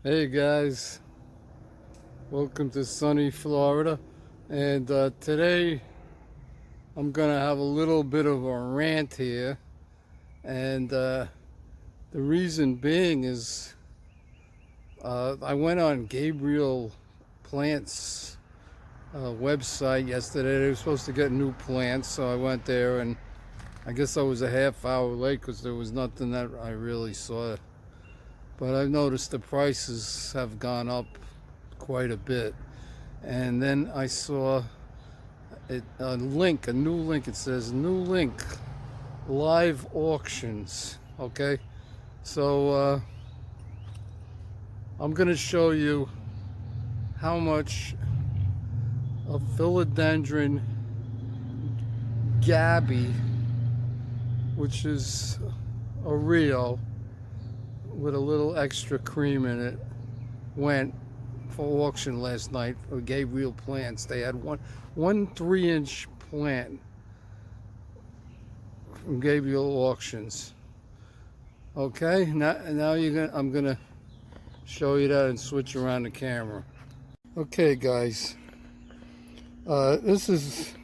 Hey guys, welcome to sunny Florida. And today I'm gonna have a little bit of a rant here. And the reason being is I went on Gabriel Plants website yesterday. They were supposed to get new plants, so I went there, and I guess I was a half hour late because there was nothing that I really saw. But I've noticed the prices have gone up quite a bit. And then I saw a new link. It says new link, live auctions. Okay, so I'm gonna show you how much a philodendron Gabby, which is a Rio with a little extra cream in it, went for auction last night for Gabriel Plants. They had one 3-inch plant from Gabriel Auctions. Okay, now I'm gonna show you that and switch around the camera. Okay, guys, this is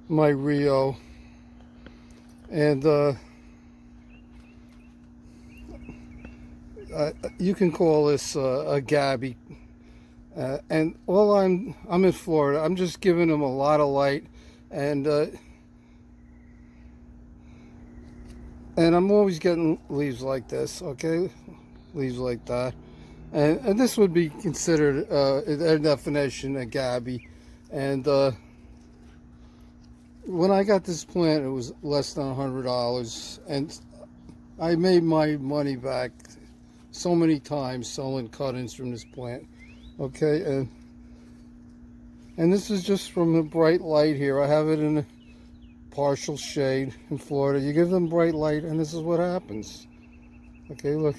my Rio, and you can call this a Gabby. And I'm in Florida. I'm just giving them a lot of light, and I'm always getting leaves like this. Okay, leaves like that, and this would be considered their definition a Gabby. And when I got this plant, it was less than $100, and I made my money back so many times selling cuttings from this plant. Okay, and this is just from the bright light here. I have it in a partial shade in Florida. You give them bright light, and this is what happens. Okay, look.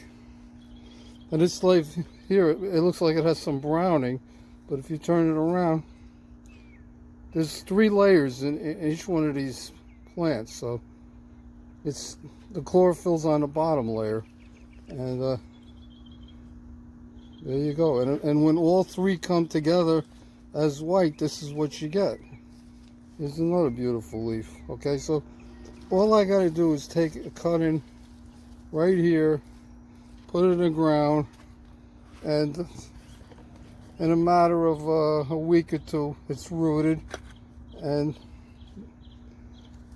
And this leaf here, it looks like it has some browning, but if you turn it around, there's 3 layers in each one of these plants. So it's the chlorophyll's on the bottom layer, and there you go. And when all 3 come together as white, this is what you get. Here's another beautiful leaf. Okay, so all I got to do is take a cutting right here, put it in the ground, and in a matter of a week or 2, it's rooted. And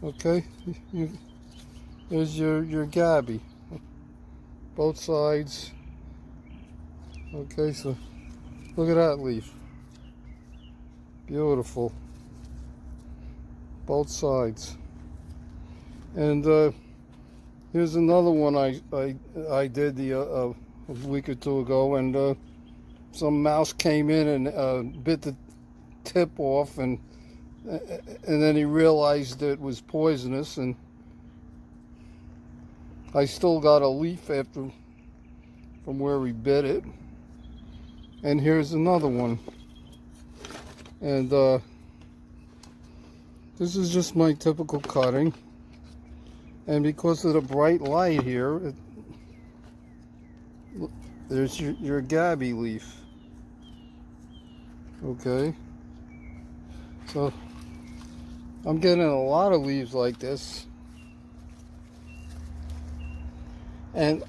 okay, there's your Gabby, both sides. Okay, so look at that leaf. Beautiful. Both sides. And here's another one I did a week or 2 ago, and some mouse came in and bit the tip off, and then he realized it was poisonous, and I still got a leaf after from where he bit it. And here's another one, and this is just my typical cutting, and because of the bright light here, there's your Gabby leaf. Okay, so I'm getting a lot of leaves like this, and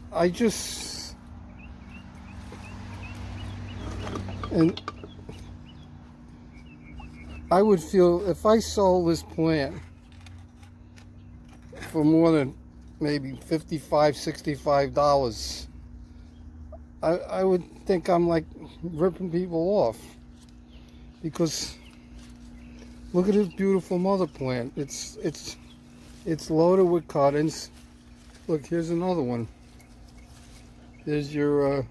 I would feel if I sold this plant for more than maybe $55, $65, I would think I'm like ripping people off, because look at this beautiful mother plant. It's loaded with cuttings. Look, here's another one. There's your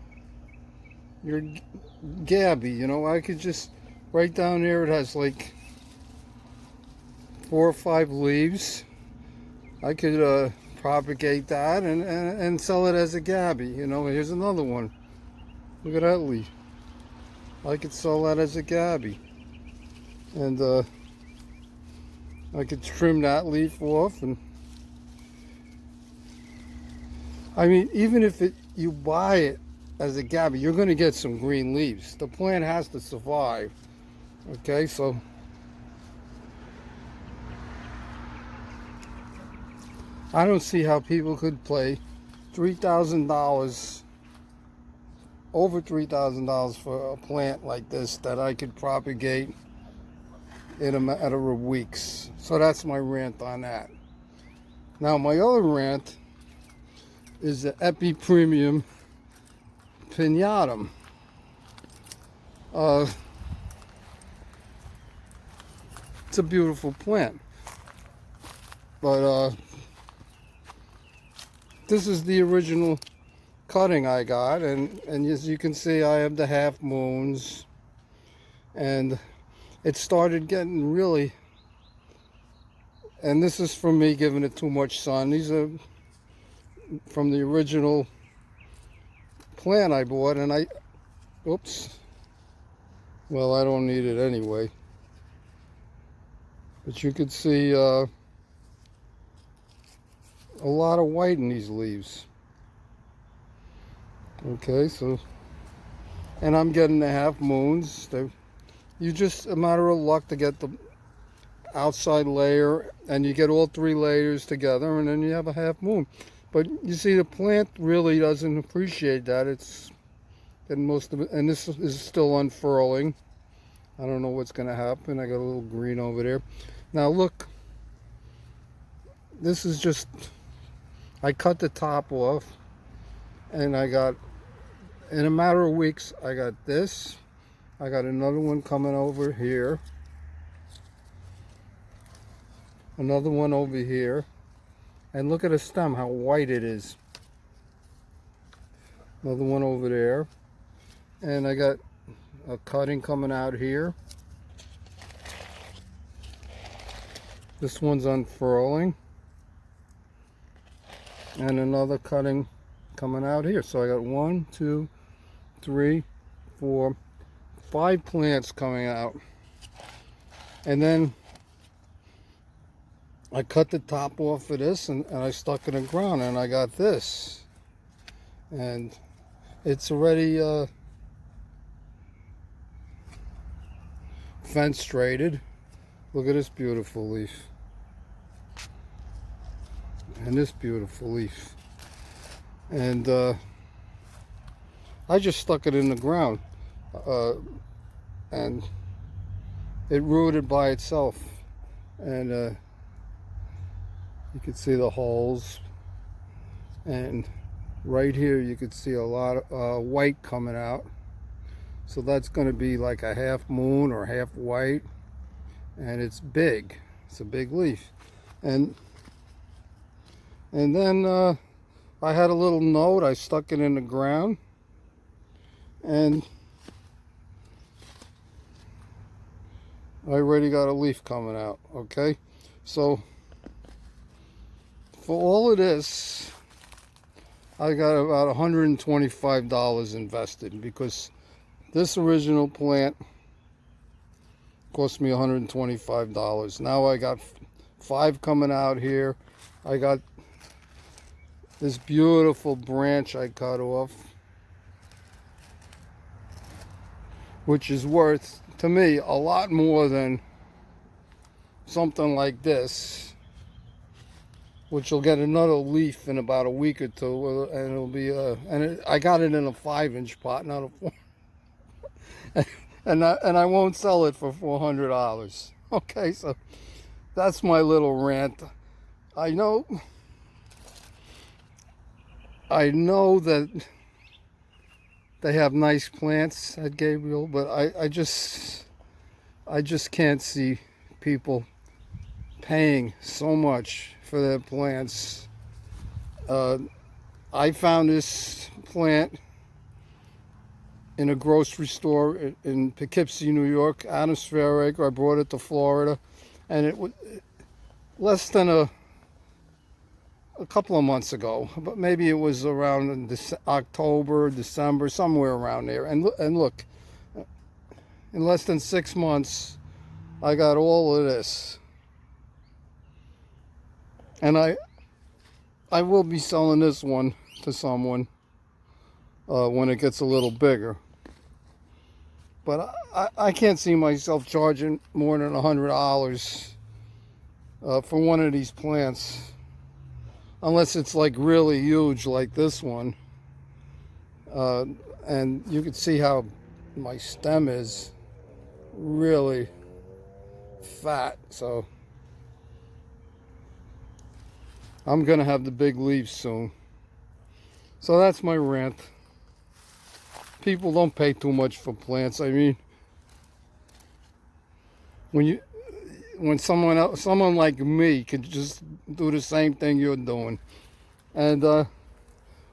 Gabby. You know, I could just right down there. It has like 4 or 5 leaves. I could propagate that and sell it as a Gabby. You know, here's another one. Look at that leaf. I could sell that as a Gabby, and I could trim that leaf off, and I mean, even if you buy it as a Gabby, you're going to get some green leaves. The plant has to survive. Okay, so I don't see how people could pay $3,000, over $3,000 for a plant like this that I could propagate in a matter of weeks. So that's my rant on that. Now my other rant is the Epi Premium Pinatum. It's a beautiful plant, but this is the original cutting I got, and as you can see, I have the half moons, and it started getting really, and this is from me giving it too much sun. These are from the original plant I bought, and oops, well, I don't need it anyway, but you can see a lot of white in these leaves. Okay, so, and I'm getting the half moons. You just a matter of luck to get the outside layer, and you get all three layers together, and then you have a half moon. But you see, the plant really doesn't appreciate that. It's getting most of it, and this is still unfurling. I don't know what's going to happen. I got a little green over there. Now look, this is just, I cut the top off, and I got, in a matter of weeks, I got this. I got another one coming over here. Another one over here. And look at the stem, how white it is. Another one over there. And I got a cutting coming out here. This one's unfurling. And another cutting coming out here. So I got 1, 2, 3, 4, 5 plants coming out. And then I cut the top off of this, and I stuck it in the ground, and I got this. And it's already fenestrated. Look at this beautiful leaf. And this beautiful leaf. And I just stuck it in the ground. And it rooted by itself. And you can see the holes. And right here you could see a lot of white coming out. So that's going to be like a half moon or half white. And it's big. It's a big leaf. And then I had a little note. I stuck it in the ground. And I already got a leaf coming out. Okay. So for all of this, I got about $125 invested, because this original plant cost me $125. Now I got 5 coming out here. I got this beautiful branch I cut off, which is worth, to me, a lot more than something like this, which will get another leaf in about a week or two, and it'll be I got it in a 5-inch pot, not a 4. and I won't sell it for $400. Okay, so that's my little rant. I know that they have nice plants at Gabriel, but I just can't see people paying so much for their plants. I found this plant in a grocery store in Poughkeepsie, New York, Adams Fair Acre. I brought it to Florida, and it was less than a couple of months ago, but maybe it was around October, December, somewhere around there. And look, in less than 6 months, I got all of this. And I will be selling this one to someone. when it gets a little bigger. But I can't see myself charging more than $100 for one of these plants, unless it's like really huge like this one. And you can see how my stem is really fat, so I'm gonna have the big leaves soon. So that's my rant. People don't pay too much for plants. I mean, when someone like me could just do the same thing you're doing. And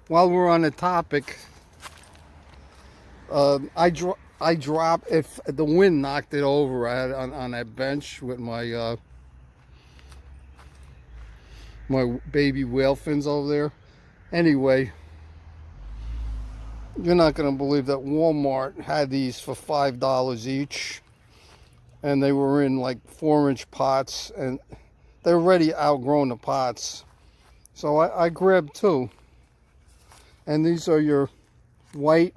while we're on the topic, I dropped, if the wind knocked it over, I had on that bench with my my baby whale fins over there. Anyway, you're not going to believe that Walmart had these for $5 each, and they were in like 4-inch pots, and they're already outgrown the pots. So I grabbed 2, and these are your white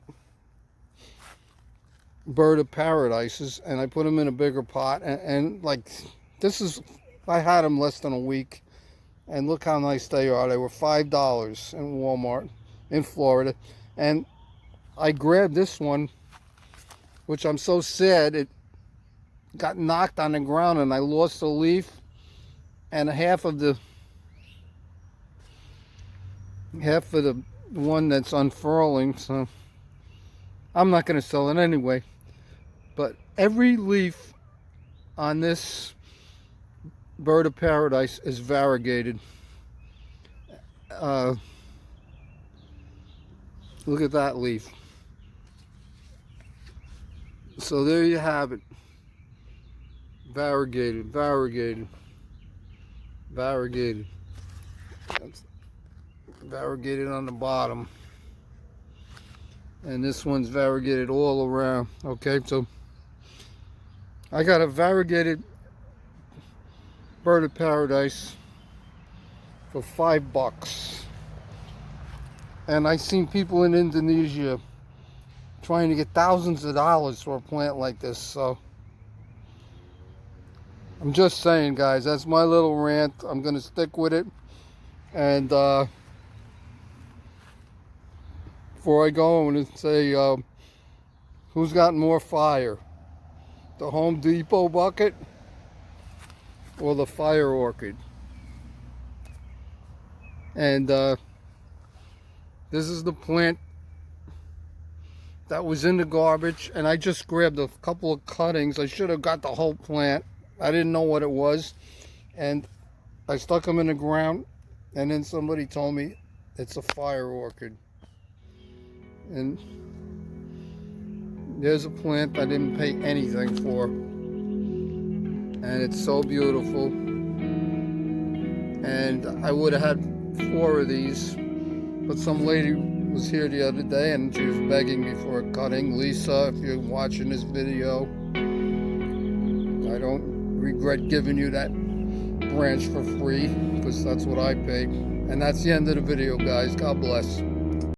bird of paradises, and I put them in a bigger pot, and like, this is, I had them less than a week, and look how nice they are. They were $5 in Walmart in Florida. And I grabbed this one, which I'm so sad it got knocked on the ground and I lost a leaf and half of the one that's unfurling, so I'm not going to sell it anyway. But every leaf on this bird of paradise is variegated. Look at that leaf. So there you have it. Variegated, variegated, variegated. That's variegated on the bottom. And this one's variegated all around. Okay, so I got a variegated bird of paradise for $5. And I seen people in Indonesia trying to get thousands of dollars for a plant like this. So I'm just saying, guys, that's my little rant. I'm gonna stick with it. And before I go, I'm gonna say, who's got more fire? The Home Depot bucket or the fire orchid? And this is the plant that was in the garbage, and I just grabbed a couple of cuttings. I should have got the whole plant. I didn't know what it was, and I stuck them in the ground, and then somebody told me it's a fire orchid. And there's a plant I didn't pay anything for, and it's so beautiful. And I would have had 4 of these, but some lady was here the other day and she was begging me for a cutting. Lisa, if you're watching this video, I don't regret giving you that branch for free, because that's what I paid. And that's the end of the video, guys. God bless.